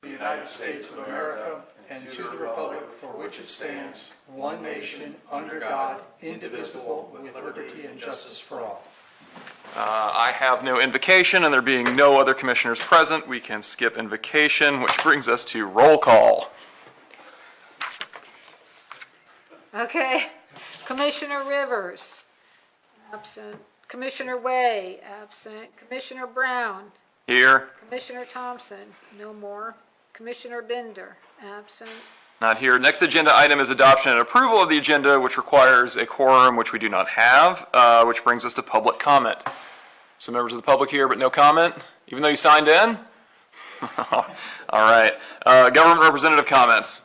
the United States of America and to the republic for which it stands, one nation, under God, indivisible, with liberty and justice for all. I have no invocation, and there being no other commissioners present, we can skip invocation, which brings us to roll call. Okay. Commissioner Rivers, absent. Commissioner Way, absent. Commissioner Brown. Here. Commissioner Thompson, no more. Commissioner Bender, absent. Not here. Next agenda item is adoption and approval of the agenda, which requires a quorum, which we do not have, which brings us to public comment. Some members of the public here, but no comment, even though you signed in? All right. Government representative comments.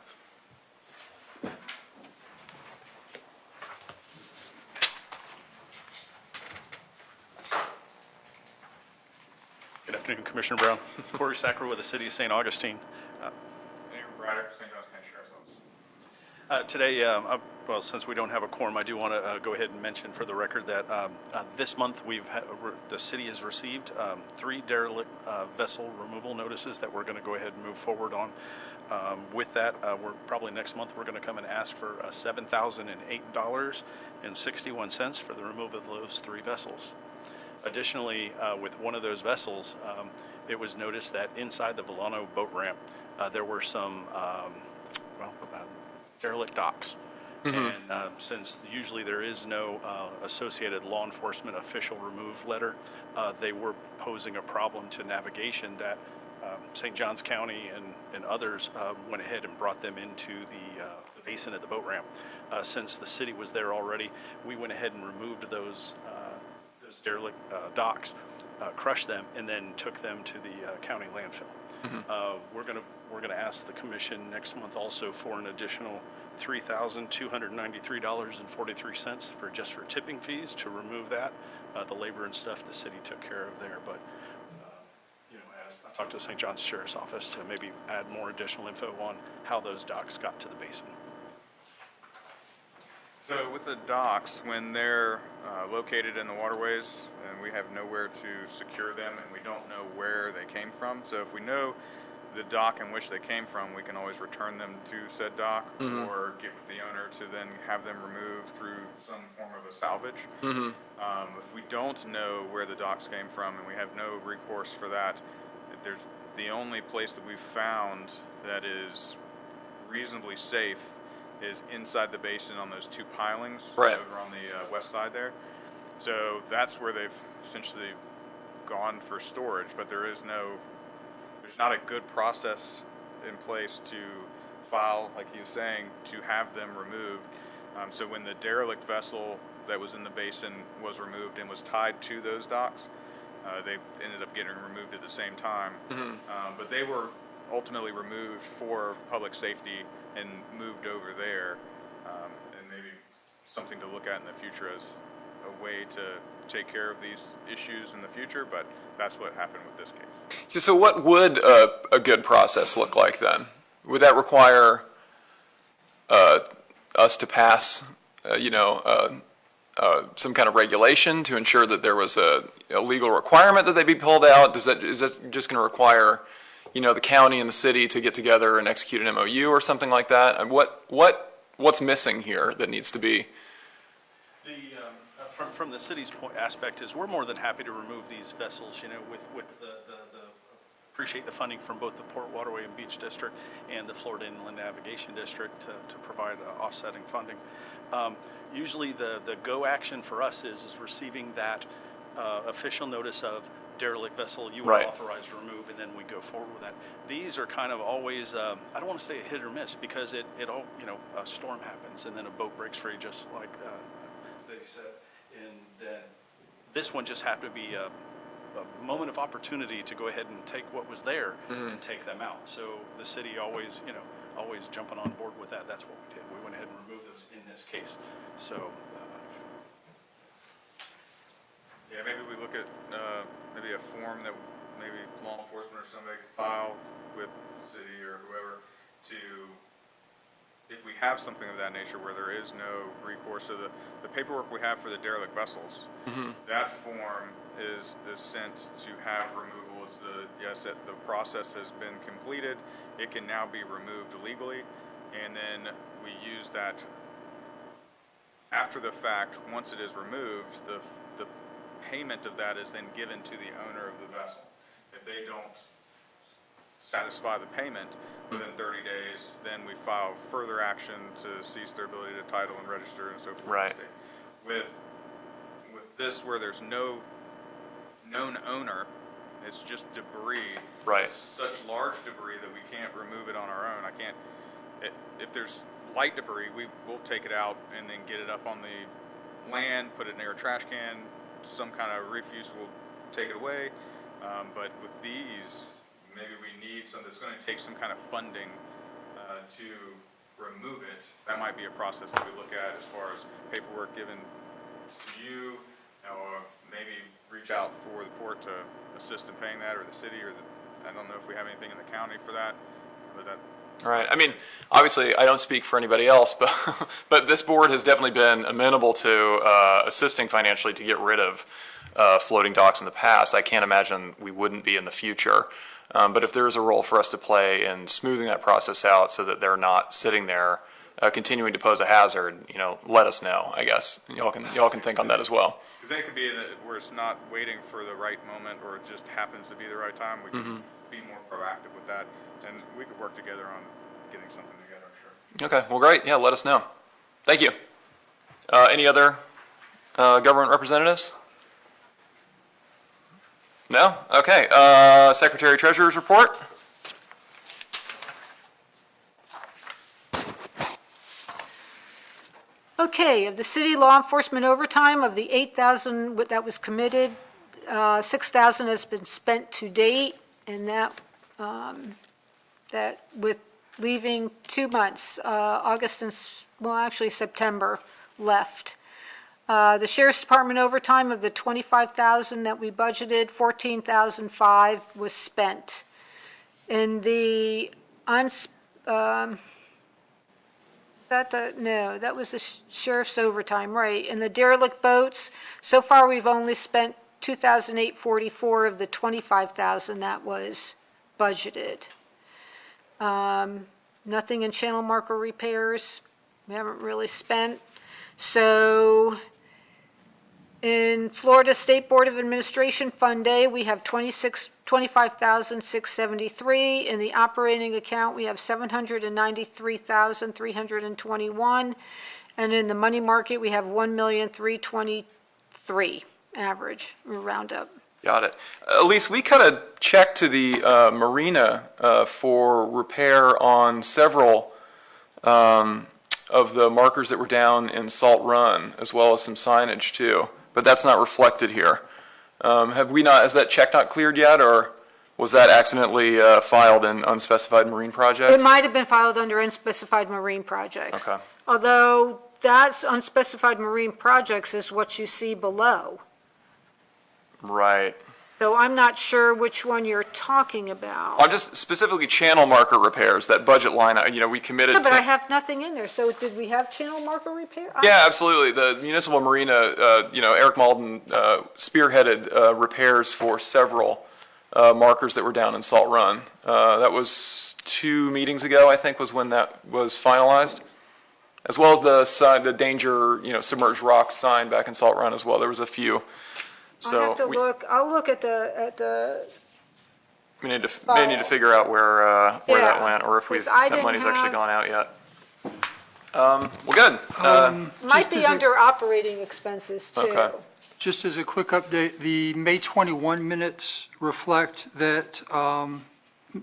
Good afternoon, Commissioner Brown. Corey Sacker with the City of St. Augustine. Mayor Braddock, St. John's County Sheriff's Office. Today, well, since we don't have a quorum, I do want to go ahead and mention for the record that this month the city has received 3 derelict vessel removal notices that we're going to go ahead and move forward on. With that, we're probably next month we're going to come and ask for $7,008.61 for the removal of those 3 vessels. Additionally, with one of those vessels, it was noticed that inside the Volano boat ramp, there were some derelict docks. Mm-hmm. And since usually there is no associated law enforcement official remove letter, they were posing a problem to navigation that St. Johns County and others went ahead and brought them into the basin at the boat ramp. Since the city was there already, we went ahead and removed those derelict docks, crushed them, and then took them to the county landfill. Mm-hmm. We're gonna ask the commission next month also for an additional $3,293.43 for tipping fees to remove that. The labor and stuff the city took care of there, but as I talked to the St. John's Sheriff's Office to maybe add more additional info on how those docks got to the basin. So with the docks, when they're located in the waterways and we have nowhere to secure them and we don't know where they came from, so if we know the dock in which they came from, we can always return them to said dock. Mm-hmm. Or get with the owner to then have them removed through some form of a salvage. Mm-hmm. If we don't know where the docks came from and we have no recourse for that, there's the only place that we've found that is reasonably safe is inside the basin on those 2 pilings. Right. Over on the west side there. So that's where they've essentially gone for storage, but there's not a good process in place to file, like he was saying, to have them removed. So when the derelict vessel that was in the basin was removed and was tied to those docks, they ended up getting removed at the same time. Mm-hmm. But they were ultimately removed for public safety and moved over there, and maybe something to look at in the future as a way to take care of these issues in the future, but that's what happened with this case. So what would a good process look like then? Would that require us to pass, some kind of regulation to ensure that there was a legal requirement that they be pulled out? Is that just going to require, the county and the city to get together and execute an MOU or something like that? And what's missing here that needs to be? From the city's aspect is we're more than happy to remove these vessels, with the appreciate the funding from both the Port Waterway and Beach District and the Florida Inland Navigation District to provide offsetting funding. Usually the go action for us is receiving that official notice of derelict vessel you are authorized to remove, and then we go forward with that. These are kind of always, I don't want to say a hit or miss, because it all, a storm happens and then a boat breaks free, just like they said. And then this one just happened to be a moment of opportunity to go ahead and take what was there. Mm-hmm. And take them out. So the city always jumping on board with that. That's what we did. We went ahead and removed those in this case. So. Yeah, maybe we look at maybe a form that maybe law enforcement or somebody could file with the city or whoever to, if we have something of that nature where there is no recourse. So the paperwork we have for the derelict vessels, mm-hmm. that form is sent to have removal is the process has been completed. It can now be removed legally, and then we use that after the fact. Once it is removed, the payment of that is then given to the owner of the vessel. If they don't satisfy the payment within 30 days, then we file further action to cease their ability to title and register and so forth. Right. With this, where there's no known owner, it's just debris. Right. It's such large debris that we can't remove it on our own. If there's light debris, we will take it out and then get it up on the land, put it in a trash can, some kind of refuse will take it away. But with these, maybe we need it's going to take some kind of funding to remove it. That might be a process that we look at as far as paperwork given to you, or maybe reach out for the port to assist in paying that, or the city, or I don't know if we have anything in the county for that, but that. All right. I mean, obviously, I don't speak for anybody else, but but this board has definitely been amenable to assisting financially to get rid of floating docks in the past. I can't imagine we wouldn't be in the future. But if there is a role for us to play in smoothing that process out so that they're not sitting there continuing to pose a hazard, let us know. I guess y'all can think on that as well. Because then it could be that where it's not waiting for the right moment, or it just happens to be the right time. We can be more proactive with that, and we could work together on getting something together. Sure. Okay. Well, great. Yeah, let us know. Thank you. Any other government representatives? No? Okay. Secretary Treasurer's report. Okay, of the city law enforcement overtime, of the 8,000 that was committed, 6,000 has been spent to date, and that with leaving 2 months, August and, actually September left. The Sheriff's Department overtime, of the 25,000 that we budgeted, 14,005 was spent. In the that was the sheriff's overtime, right? In the derelict boats, so far we've only spent 2,844 of the 25,000 that was budgeted. Nothing in channel marker repairs, we haven't really spent. So in Florida State Board of Administration Fund Day, we have 25,673. In the operating account, we have 793,321. And in the money market, we have 1,323 average, round up. Got it. Elise, we cut a check to the marina for repair on several of the markers that were down in Salt Run, as well as some signage too. But that's not reflected here. Has that check not cleared yet, or was that accidentally filed in unspecified marine projects? It might have been filed under unspecified marine projects. Okay. Although that's unspecified marine projects is what you see below. Right. So I'm not sure which one you're talking about. I'm just specifically channel marker repairs, that budget line, we committed No, but to. I have nothing in there. So did we have channel marker repair? Yeah, absolutely. The municipal marina, Eric Malden spearheaded repairs for several markers that were down in Salt Run. That was 2 meetings ago, I think, was when that was finalized. As well as the danger, submerged rocks sign back in Salt Run as well. There was a few. So I'll have to look. I'll look at the. We may need to figure out where that went, or if that money's actually gone out yet. Well, good. Might be under operating expenses too. Okay. Just as a quick update, the May 21 minutes reflect that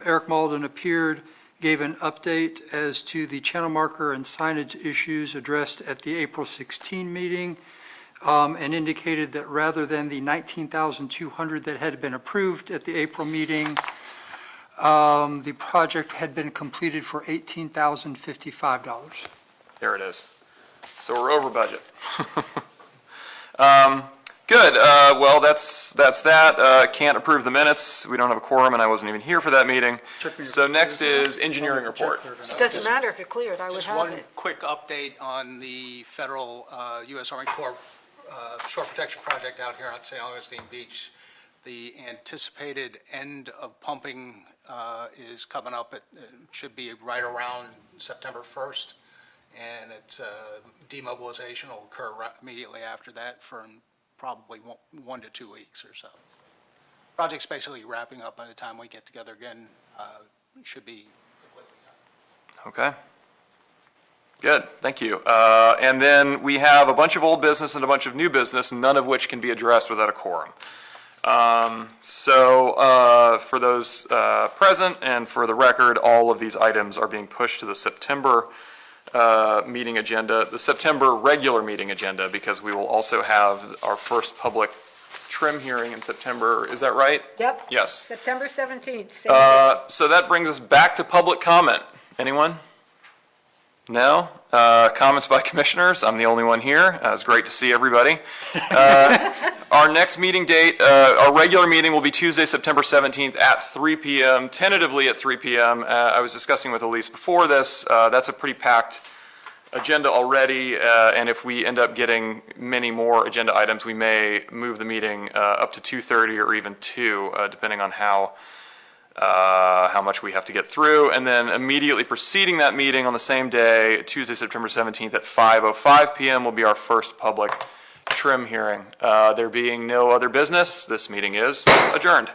Eric Malden appeared, gave an update as to the channel marker and signage issues addressed at the April 16 meeting, and indicated that rather than the $19,200 that had been approved at the April meeting, the project had been completed for $18,055. There it is. So we're over budget. Good. Well, that's that. Can't approve the minutes. We don't have a quorum, and I wasn't even here for that meeting. So next is engineering report. It doesn't matter if it cleared. I would Just have one it. quick update on the federal U.S. Army Corps shore protection project out here on St. Augustine Beach. The anticipated end of pumping is coming up. It should be right around September 1st, and its demobilization will occur immediately after that for probably 1 to 2 weeks or so. Project's basically wrapping up by the time we get together again. Should be completely done. Okay. Good, thank you. And then we have a bunch of old business and a bunch of new business, none of which can be addressed without a quorum. For those present and for the record, all of these items are being pushed to the September meeting agenda, the September regular meeting agenda, because we will also have our first public trim hearing in September. Is that right? Yep. Yes. September 17th, same day. So that brings us back to public comment. Anyone? No? Comments by commissioners? I'm the only one here. It's great to see everybody. Our next meeting date, our regular meeting will be Tuesday, September 17th at 3 p.m., tentatively at 3 p.m. I was discussing with Elise before this. That's a pretty packed agenda already, and if we end up getting many more agenda items, we may move the meeting up to 2:30 or even 2, depending on how much we have to get through. And then immediately preceding that meeting on the same day, Tuesday, September 17th at 5:05 p.m. will be our first public trim hearing. There being no other business, this meeting is adjourned.